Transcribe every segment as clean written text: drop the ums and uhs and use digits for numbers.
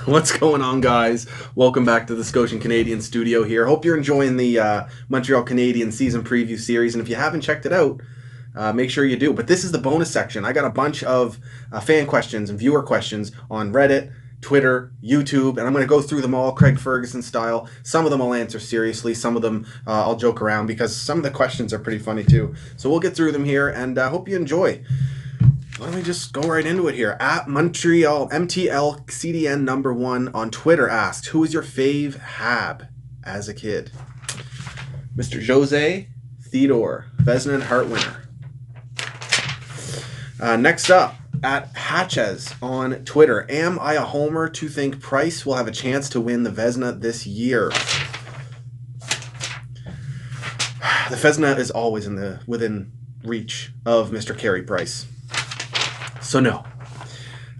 What's going on, guys? Welcome back to the Scotian Canadian studio here. Hope you're enjoying the Montreal Canadian season preview series, and if you haven't checked it out, make sure you do. But this is the bonus section. I got a bunch of fan questions and viewer questions on Reddit, Twitter, YouTube, and I'm going to go through them all Craig Ferguson style. Some of them I'll answer seriously, some of them I'll joke around because some of the questions are pretty funny too. So we'll get through them here, and hope you enjoy. Why don't we just go right into it here? At Montreal MTL CDN number 1 on Twitter asked, who was your fave Hab as a kid? Mr. Jose Theodore, Vezina and Hart winner. Next up, at Hatches on Twitter, am I a homer to think Price will have a chance to win the Vezina this year? The Vezina is always within reach of Mr. Carey Price. So no.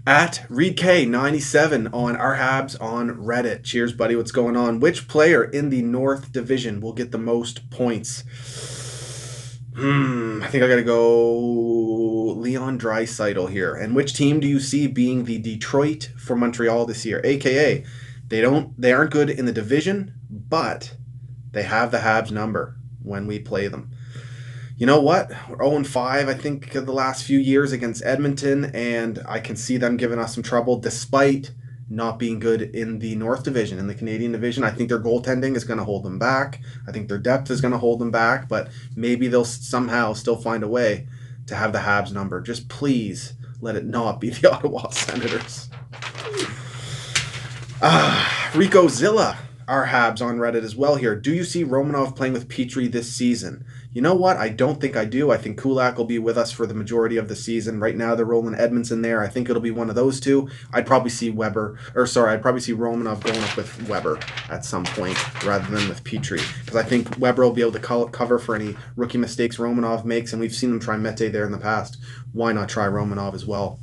At ReedK97 on our Habs on Reddit. Cheers, buddy. What's going on? Which player in the North Division will get the most points? I think I gotta go Leon Draisaitl here. And which team do you see being the Detroit for Montreal this year? AKA, they aren't good in the division, but they have the Habs number when we play them. You know what? We're 0-5, I think, the last few years against Edmonton, and I can see them giving us some trouble despite not being good in the North Division, in the Canadian Division. I think their goaltending is going to hold them back. I think their depth is going to hold them back, but maybe they'll somehow still find a way to have the Habs number. Just please let it not be the Ottawa Senators. Rico Zilla, our Habs on Reddit as well here. Do you see Romanov playing with Petrie this season? You know what? I don't think I do. I think Kulak will be with us for the majority of the season. Right now, they're rolling Edmondson there. I think it'll be one of those two. I'd probably see Romanov going up with Weber at some point rather than with Petrie. Because I think Weber will be able to cover for any rookie mistakes Romanov makes, and we've seen them try Mete there in the past. Why not try Romanov as well?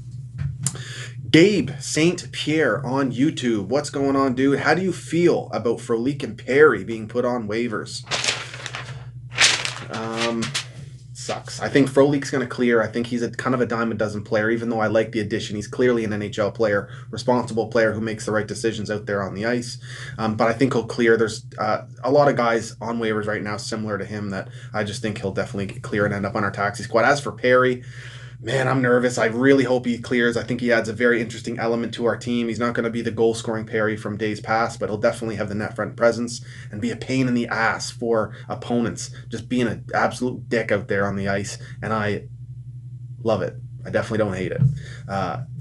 Gabe St. Pierre on YouTube. What's going on, dude? How do you feel about Frolic and Perry being put on waivers? Sucks. I think Frolik's going to clear. I think he's a kind of a dime a dozen player, even though I like the addition. He's clearly an NHL player, responsible player who makes the right decisions out there on the ice. But I think he'll clear. There's a lot of guys on waivers right now similar to him that I just think he'll definitely clear and end up on our taxi squad. As for Perry, man, I'm nervous. I really hope he clears. I think he adds a very interesting element to our team. He's not going to be the goal-scoring Perry from days past, but he'll definitely have the net front presence and be a pain in the ass for opponents, just being an absolute dick out there on the ice, and I love it. I definitely don't hate it,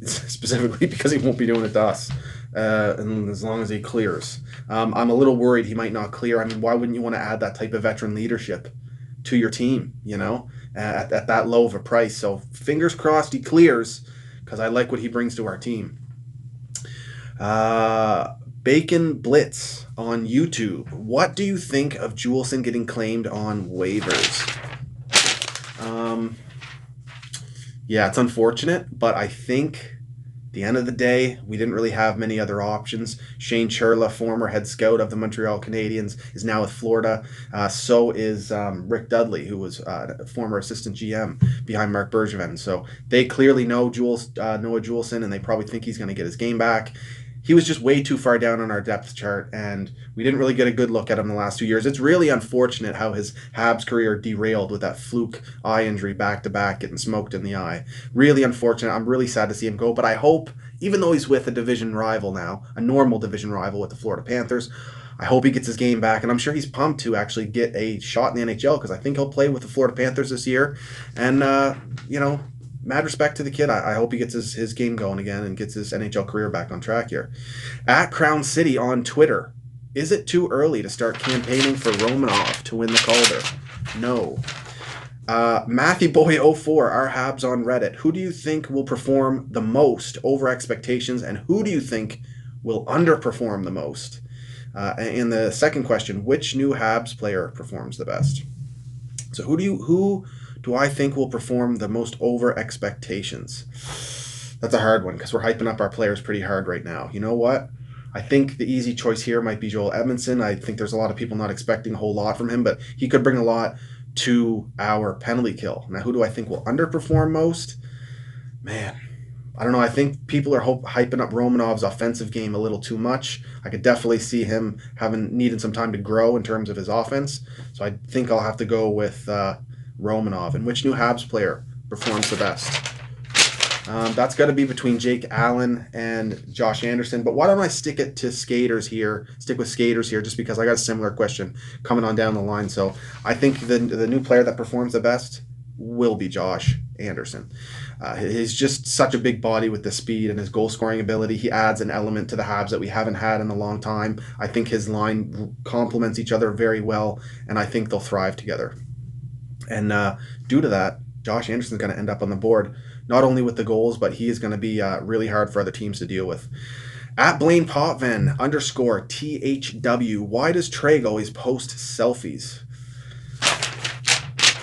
specifically because he won't be doing it to us, and as long as he clears. I'm a little worried he might not clear. I mean, why wouldn't you want to add that type of veteran leadership to your team, you know, at that low of a price? So fingers crossed he clears, because I like what he brings to our team. Bacon Blitz on YouTube. What do you think of Jewelson getting claimed on waivers? Yeah, it's unfortunate, but I think at the end of the day, we didn't really have many other options. Shane Churla, former head scout of the Montreal Canadiens, is now with Florida. So is Rick Dudley, who was a former assistant GM behind Marc Bergevin. So they clearly know Noah Jewelson, and they probably think he's going to get his game back. He was just way too far down on our depth chart, and we didn't really get a good look at him the last 2 years. It's really unfortunate how his Habs career derailed with that fluke eye injury back-to-back, getting smoked in the eye. Really unfortunate. I'm really sad to see him go, but I hope, even though he's with a division rival now, a normal division rival with the Florida Panthers, I hope he gets his game back, and I'm sure he's pumped to actually get a shot in the NHL, because I think he'll play with the Florida Panthers this year. And, you know, mad respect to the kid. I hope he gets his game going again and gets his NHL career back on track here. At Crown City on Twitter, is it too early to start campaigning for Romanov to win the Calder? No. Matthew Boy 04, our Habs on Reddit. Who do you think will perform the most over expectations, and who do you think will underperform the most? And the second question, which new Habs player performs the best? So who do I think will perform the most over expectations? That's a hard one, because we're hyping up our players pretty hard right now. You know what? I think the easy choice here might be Joel Edmondson. I think there's a lot of people not expecting a whole lot from him, but he could bring a lot to our penalty kill. Now, who do I think will underperform most? Man, I don't know. I think people are hyping up Romanov's offensive game a little too much. I could definitely see him having needed some time to grow in terms of his offense. So I think I'll have to go with Romanov. And which new Habs player performs the best? That's got to be between Jake Allen and Josh Anderson. But why don't I stick it to skaters here? Stick with skaters here, just because I got a similar question coming on down the line. So I think the new player that performs the best will be Josh Anderson. He's just such a big body with the speed and his goal scoring ability. He adds an element to the Habs that we haven't had in a long time. I think his line complements each other very well, and I think they'll thrive together. And due to that, Josh Anderson's going to end up on the board, not only with the goals, but he is going to be really hard for other teams to deal with. At Blaine Potvin _ THW, why does Treg always post selfies?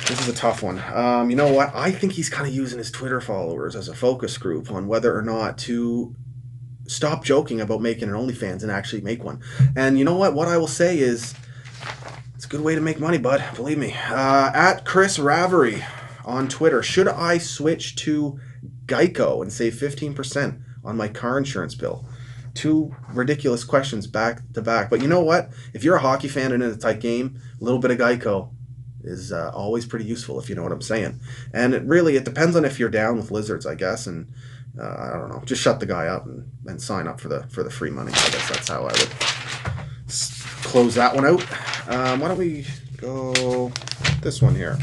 This is a tough one. You know what? I think he's kind of using his Twitter followers as a focus group on whether or not to stop joking about making an OnlyFans and actually make one. And you know what? What I will say is, it's a good way to make money, bud. Believe me. At Chris Ravery on Twitter, should I switch to Geico and save 15% on my car insurance bill? Two ridiculous questions back to back. But you know what? If you're a hockey fan and in a tight game, a little bit of Geico is always pretty useful, if you know what I'm saying. And it depends on if you're down with lizards, I guess. And I don't know, just shut the guy up and sign up for the free money. I guess that's how I would close that one out. Why don't we go this one here?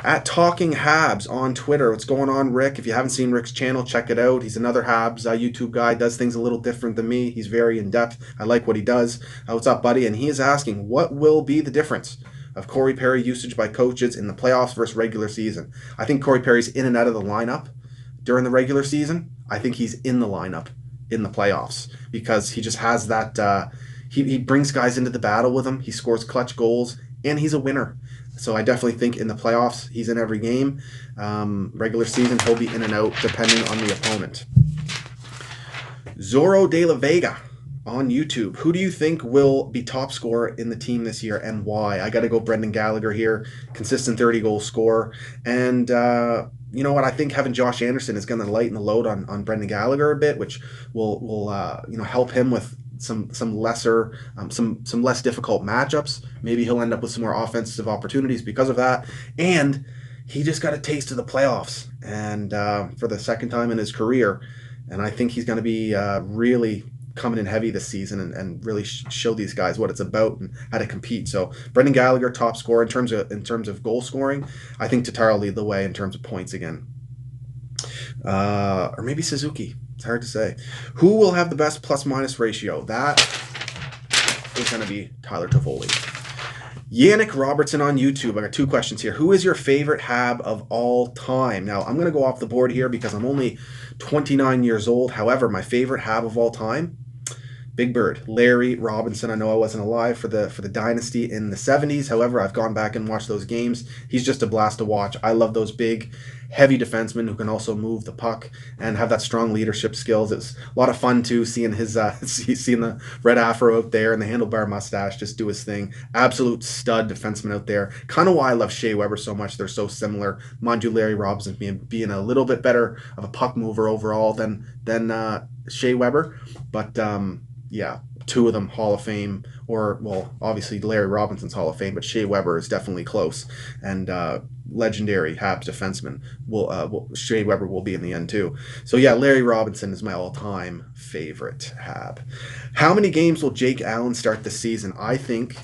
At Talking Habs on Twitter. What's going on, Rick? If you haven't seen Rick's channel, check it out. He's another Habs YouTube guy. Does things a little different than me. He's very in-depth. I like what he does. What's up, buddy? And he is asking, what will be the difference of Corey Perry usage by coaches in the playoffs versus regular season? I think Corey Perry's in and out of the lineup during the regular season. I think he's in the lineup in the playoffs because he just has that... He brings guys into the battle with him. He scores clutch goals, and he's a winner. So I definitely think in the playoffs, he's in every game. Regular season, he'll be in and out depending on the opponent. Zorro de la Vega on YouTube. Who do you think will be top scorer in the team this year and why? I got to go Brendan Gallagher here. Consistent 30-goal scorer. And you know what? I think having Josh Anderson is going to lighten the load on Brendan Gallagher a bit, which will help him with some less difficult matchups. Maybe he'll end up with some more offensive opportunities because of that. And he just got a taste of the playoffs, and for the second time in his career. And I think he's going to be really coming in heavy this season and really show these guys what it's about and how to compete. So Brendan Gallagher, top scorer in terms of goal scoring. I think Tatar will lead the way in terms of points again, or maybe Suzuki. It's hard to say. Who will have the best plus-minus ratio? That is going to be Tyler Toffoli. Yannick Robertson on YouTube. I got two questions here. Who is your favorite Hab of all time? Now, I'm going to go off the board here because I'm only 29 years old. However, my favorite Hab of all time, Big Bird, Larry Robinson. I know I wasn't alive for the dynasty in the 70s. However, I've gone back and watched those games. He's just a blast to watch. I love those big, heavy defensemen who can also move the puck and have that strong leadership skills. It's a lot of fun too, seeing his seeing the red afro out there and the handlebar mustache just do his thing. Absolute stud defenseman out there. Kind of why I love Shea Weber so much. They're so similar. Mind you, Larry Robinson being a little bit better of a puck mover overall than Shea Weber, but yeah, two of them Hall of Fame, or, well, obviously Larry Robinson's Hall of Fame, but Shea Weber is definitely close, and legendary Habs defenseman. Shea Weber will be in the end too. So yeah, Larry Robinson is my all-time favorite Hab. How many games will Jake Allen start this season? I think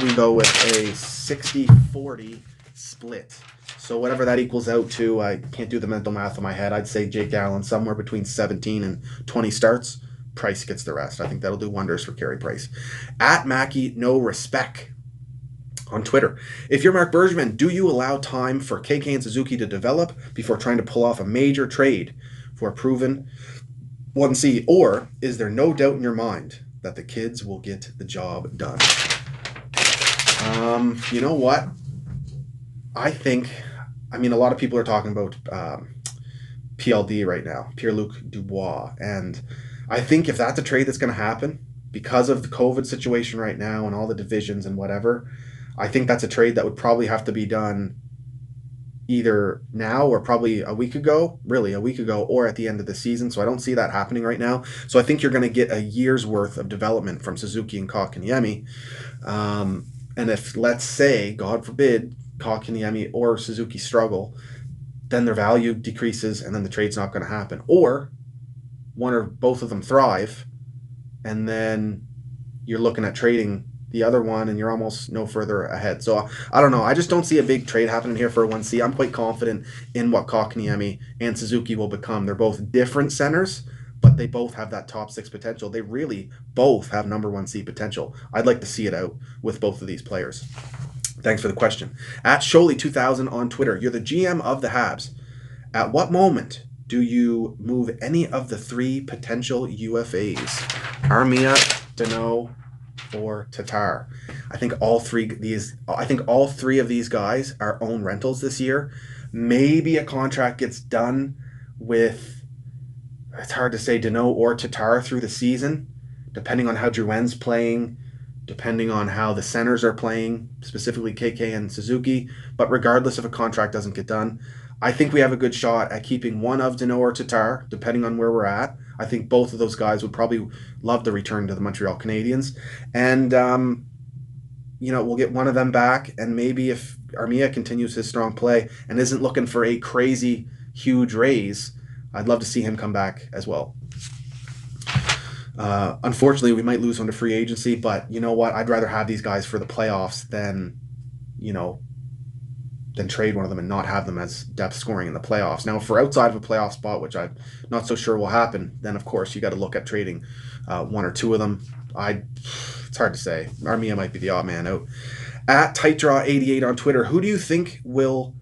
we go with a 60-40 split. So whatever that equals out to, I can't do the mental math in my head. I'd say Jake Allen somewhere between 17 and 20 starts. Price gets the rest. I think that'll do wonders for Carey Price. At Mackie No Respect on Twitter. If you're Mark Bergevin, do you allow time for KK and Suzuki to develop before trying to pull off a major trade for a proven 1C? Or is there no doubt in your mind that the kids will get the job done? You know what? I mean, a lot of people are talking about PLD right now, Pierre-Luc Dubois, and I think if that's a trade that's going to happen, because of the COVID situation right now and all the divisions and whatever, I think that's a trade that would probably have to be done either now or probably a week ago, or at the end of the season. So I don't see that happening right now. So I think you're going to get a year's worth of development from Suzuki and Kotkaniemi. And if, let's say, God forbid, Kotkaniemi or Suzuki struggle, then their value decreases and then the trade's not going to happen. Or one or both of them thrive, and then you're looking at trading the other one and you're almost no further ahead. So I don't know. I just don't see a big trade happening here for a 1C. I'm quite confident in what Kotkaniemi and Suzuki will become. They're both different centers, but they both have that top 6 potential. They really both have number 1C potential. I'd like to see it out with both of these players. Thanks for the question. At Sholey2000 on Twitter, you're the GM of the Habs. At what moment do you move any of the 3 potential UFAs? Armia, Danault, or Tatar? I think all three of these guys are own rentals this year. Maybe a contract gets done with, it's hard to say, Danault or Tatar through the season, depending on how Drouin's playing, depending on how the centers are playing, specifically KK and Suzuki. But regardless if a contract doesn't get done, I think we have a good shot at keeping one of Danault or Tatar, depending on where we're at. I think both of those guys would probably love to return to the Montreal Canadiens. And, we'll get one of them back. And maybe if Armia continues his strong play and isn't looking for a crazy, huge raise, I'd love to see him come back as well. Unfortunately, we might lose one to free agency, but you know what? I'd rather have these guys for the playoffs than trade one of them and not have them as depth scoring in the playoffs. Now, if we're outside of a playoff spot, which I'm not so sure will happen, then of course you got to look at trading one or two of them. It's hard to say. Armia might be the odd man out. At TightDraw88 on Twitter, who do you think will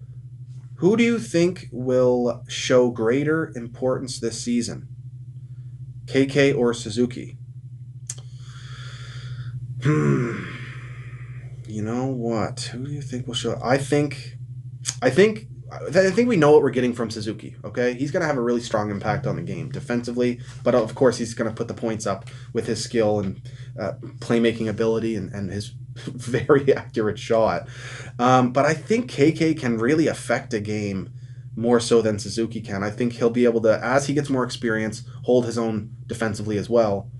show greater importance this season? KK or Suzuki? You know what? Who do you think will show? I think we know what we're getting from Suzuki, okay? He's going to have a really strong impact on the game defensively, but of course he's going to put the points up with his skill and playmaking ability and his very accurate shot. But I think KK can really affect a game more so than Suzuki can. I think he'll be able to, as he gets more experience, hold his own defensively as well.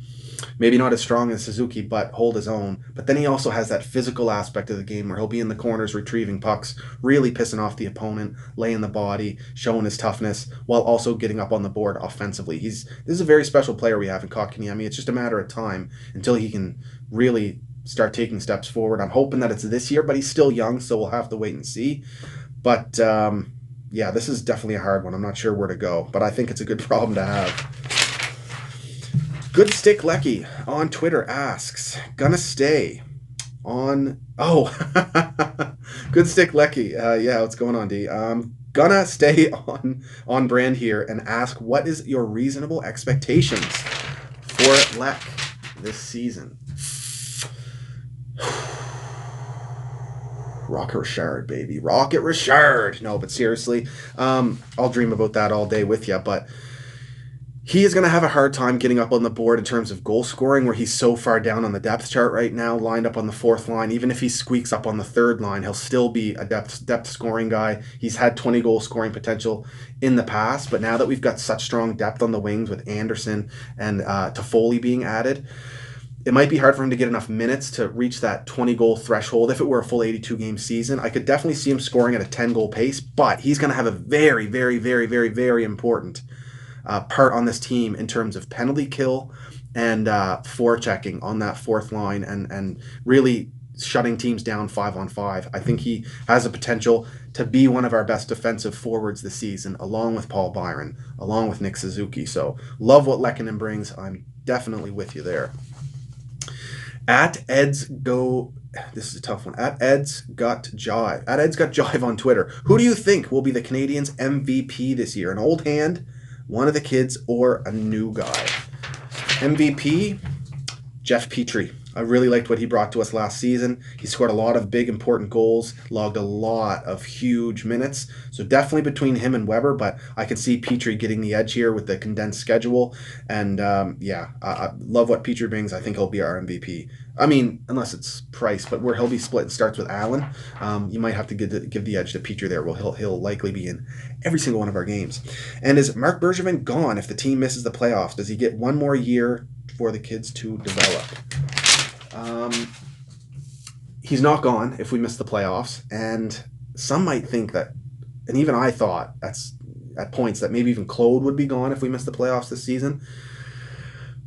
Maybe not as strong as Suzuki, but hold his own. But then he also has that physical aspect of the game where he'll be in the corners retrieving pucks, really pissing off the opponent, laying the body, showing his toughness, while also getting up on the board offensively. This is a very special player we have in Kotkaniemi. It's just a matter of time until he can really start taking steps forward. I'm hoping that it's this year, but he's still young, so we'll have to wait and see. But yeah, this is definitely a hard one. I'm not sure where to go, but I think it's a good problem to have. Good Stick Lecky on Twitter asks, gonna stay on... Oh, Good Stick Lecky. Yeah, what's going on, D? Gonna stay on brand here and ask, what is your reasonable expectations for Leck this season? Rocket Richard, baby. Rocket Richard. No, but seriously, I'll dream about that all day with you, but he is going to have a hard time getting up on the board in terms of goal scoring, where he's so far down on the depth chart right now, lined up on the 4th line. Even if he squeaks up on the 3rd line, he'll still be a depth scoring guy. He's had 20 goal scoring potential in the past, but now that we've got such strong depth on the wings with Anderson and Toffoli being added, it might be hard for him to get enough minutes to reach that 20-goal threshold. If it were a full 82-game season, I could definitely see him scoring at a 10-goal pace, but he's going to have a very, very, very, very, very important part on this team in terms of penalty kill and forechecking on that 4th line and really shutting teams down 5-on-5. I think he has a potential to be one of our best defensive forwards this season, along with Paul Byron, along with Nick Suzuki. So love what Lehkonen brings. I'm definitely with you there. At Ed's Go... This is a tough one. At Ed's Got Jive. At Ed's Got Jive on Twitter. Who do you think will be the Canadiens' MVP this year? An old hand, one of the kids, or a new guy? MVP, Jeff Petrie. I really liked what he brought to us last season. He scored a lot of big, important goals, logged a lot of huge minutes. So definitely between him and Weber, but I can see Petrie getting the edge here with the condensed schedule. And I love what Petrie brings. I think he'll be our MVP. I mean, unless it's Price, but where he'll be split and starts with Allen, you might have to give the edge to Petrie there. Well, he'll likely be in every single one of our games. And is Marc Bergevin gone if the team misses the playoffs? Does he get one more year for the kids to develop? He's not gone if we miss the playoffs, and some might think that, and even I thought at points that maybe even Claude would be gone if we miss the playoffs this season.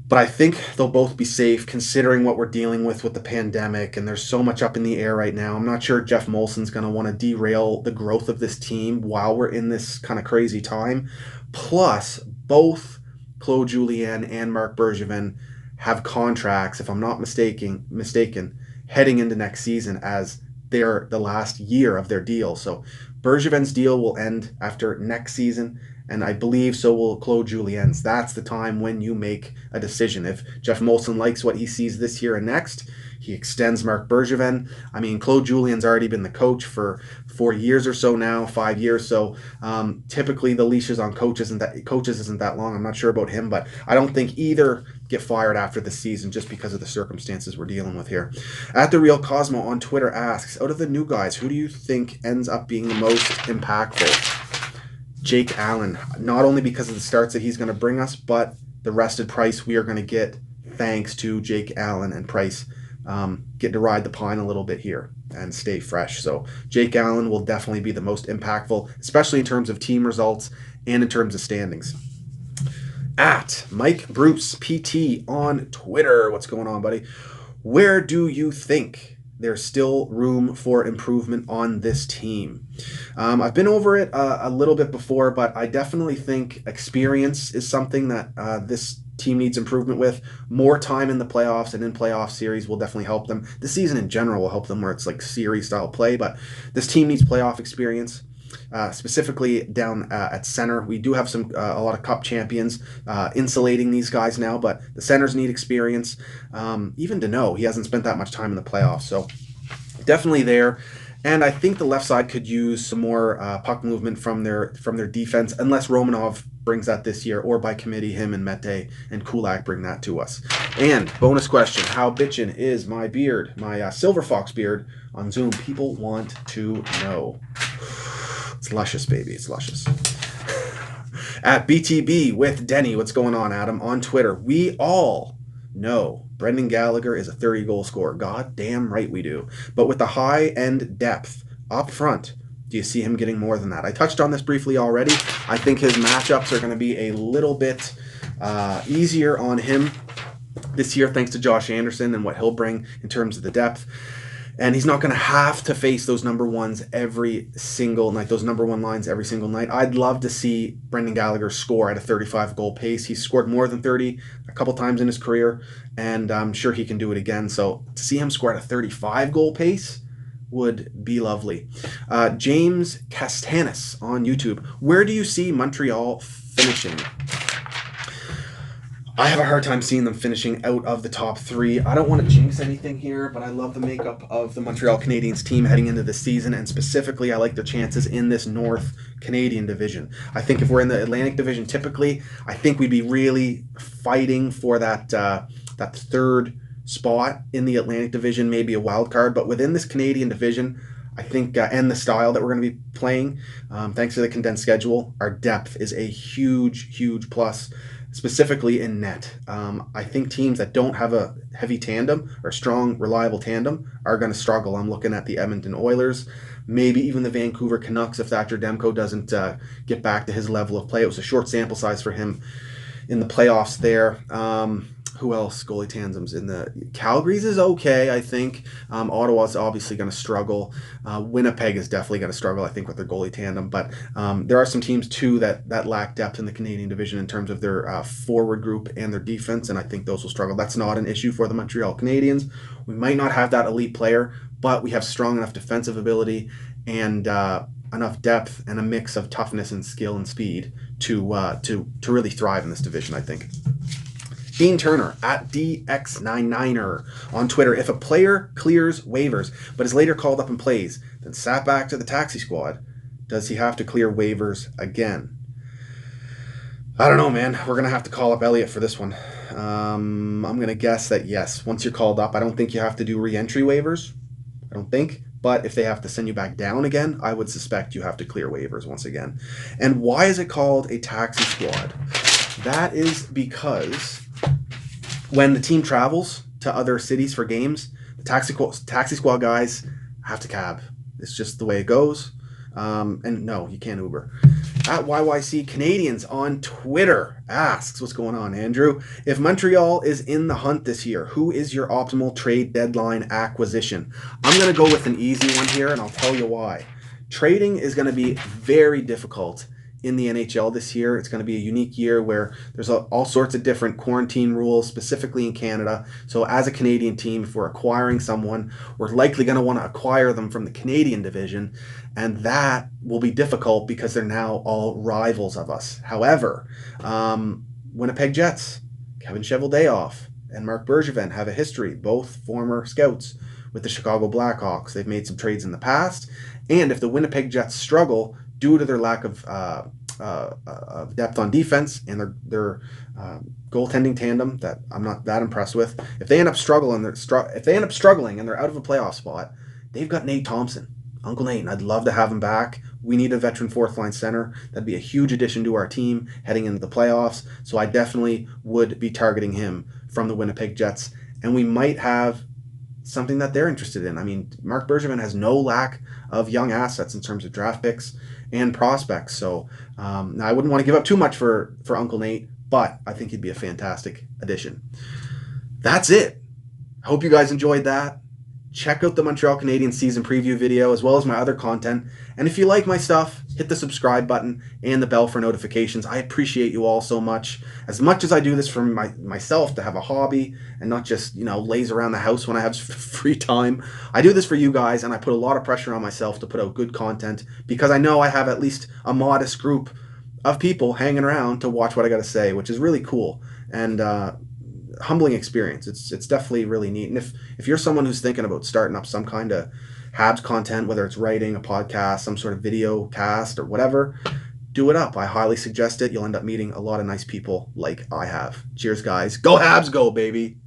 But I think they'll both be safe considering what we're dealing with the pandemic, and there's so much up in the air right now. I'm not sure Jeff Molson's going to want to derail the growth of this team while we're in this kind of crazy time. Plus, both Claude Julien and Marc Bergevin have contracts, if I'm not mistaken, heading into next season as they're the last year of their deal. So Bergevin's deal will end after next season, and I believe so will Claude Julien's. That's the time when you make a decision. If Jeff Molson likes what he sees this year and next, he extends Marc Bergevin. I mean, Claude Julien's already been the coach for 4 years or so now, 5 years. So typically the leashes on coaches isn't that long. I'm not sure about him, but I don't think either get fired after the season just because of the circumstances we're dealing with here. At the Real Cosmo on Twitter asks, out of the new guys, who do you think ends up being the most impactful? Jake Allen, not only because of the starts that he's going to bring us, but the rested Price we are going to get thanks to Jake Allen and Price getting to ride the pine a little bit here and stay fresh. So Jake Allen will definitely be the most impactful, especially in terms of team results and in terms of standings. At Mike Bruce PT on Twitter, what's going on, buddy? Where do you think there's still room for improvement on this team? I've been over it a little bit before, but I definitely think experience is something that this team needs improvement with. More time in the playoffs and in playoff series will definitely help them. The season in general will help them where it's like series style play, but this team needs playoff experience. Specifically down at center, we do have a lot of cup champions insulating these guys now, but the centers need experience. Even Deneau, he hasn't spent that much time in the playoffs, so definitely there. And I think the left side could use some more puck movement from their defense, unless Romanov brings that this year, or by committee, him and Mete and Kulak bring that to us. And bonus question, how bitchin' is my beard, my Silver Fox beard on Zoom? People want to know. It's luscious, baby. It's luscious. At BTB with Denny, what's going on, Adam? On Twitter, we all know Brendan Gallagher is a 30-goal scorer. God damn right we do. But with the high-end depth up front, do you see him getting more than that? I touched on this briefly already. I think his matchups are going to be a little bit easier on him this year thanks to Josh Anderson and what he'll bring in terms of the depth. And he's not going to have to face those number ones every single night, those number one lines every single night. I'd love to see Brendan Gallagher score at a 35-goal pace. He's scored more than 30 a couple times in his career, and I'm sure he can do it again. So to see him score at a 35-goal pace would be lovely. James Castanis on YouTube. Where do you see Montreal finishing? I have a hard time seeing them finishing out of the top 3. I don't want to jinx anything here, but I love the makeup of the Montreal Canadiens team heading into the season, and specifically I like their chances in this North Canadian division. I think if we're in the Atlantic division typically, I think we'd be really fighting for that third spot in the Atlantic division, maybe a wild card, but within this Canadian division, I think, and the style that we're going to be playing, thanks to the condensed schedule, our depth is a huge, huge plus, specifically in net. I think teams that don't have a heavy tandem or strong, reliable tandem are going to struggle. I'm looking at the Edmonton Oilers, maybe even the Vancouver Canucks if Thatcher Demko doesn't get back to his level of play. It was a short sample size for him in the playoffs there. Who else? Goalie tandems in the Calgary's is okay, I think. Ottawa's obviously going to struggle. Winnipeg is definitely going to struggle, I think, with their goalie tandem. But there are some teams too that lack depth in the Canadian division in terms of their forward group and their defense, and I think those will struggle. That's not an issue for the Montreal Canadiens. We might not have that elite player, but we have strong enough defensive ability and enough depth and a mix of toughness and skill and speed to really thrive in this division, I think. Dean Turner at DX99er on Twitter. If a player clears waivers but is later called up and plays, then sat back to the taxi squad, does he have to clear waivers again? I don't know, man. We're going to have to call up Elliot for this one. I'm going to guess that yes, once you're called up, I don't think you have to do re-entry waivers. I don't think. But if they have to send you back down again, I would suspect you have to clear waivers once again. And why is it called a taxi squad? That is because when the team travels to other cities for games, the taxi squad guys have to cab. It's just the way it goes. And no, you can't Uber. At YYC Canadians on Twitter asks, what's going on, Andrew? If Montreal is in the hunt this year, who is your optimal trade deadline acquisition? I'm going to go with an easy one here, and I'll tell you why. Trading is going to be very difficult in the NHL this year. It's going to be a unique year where there's all sorts of different quarantine rules, specifically in Canada. So as a Canadian team, if we're acquiring someone, we're likely going to want to acquire them from the Canadian division, and that will be difficult because they're now all rivals of us. However, Winnipeg Jets, Kevin Cheveldayoff, and Mark Bergevin have a history, both former scouts with the Chicago Blackhawks. They've made some trades in the past, and if the Winnipeg Jets struggle due to their lack of depth on defense and their goaltending tandem that I'm not that impressed with, if they end up struggling and they're out of a playoff spot, they've got Nate Thompson, Uncle Nate, and I'd love to have him back. We need a veteran fourth line center. That'd be a huge addition to our team heading into the playoffs. So I definitely would be targeting him from the Winnipeg Jets, and we might have something that they're interested in. I mean, Mark Bergevin has no lack of young assets in terms of draft picks and prospects. So now I wouldn't want to give up too much for Uncle Nate, but I think he'd be a fantastic addition. That's it. I hope you guys enjoyed that. Check out the Montreal Canadiens season preview video as well as my other content. And if you like my stuff, hit the subscribe button and the bell for notifications. I appreciate you all so much. As much as I do this for myself to have a hobby and not just, laze around the house when I have free time, I do this for you guys, and I put a lot of pressure on myself to put out good content because I know I have at least a modest group of people hanging around to watch what I got to say, which is really cool. And humbling experience. It's definitely really neat. And if you're someone who's thinking about starting up some kind of Habs content, whether it's writing, a podcast, some sort of video cast or whatever, do it up. I highly suggest it. You'll end up meeting a lot of nice people like I have. Cheers, guys. Go Habs, go, baby.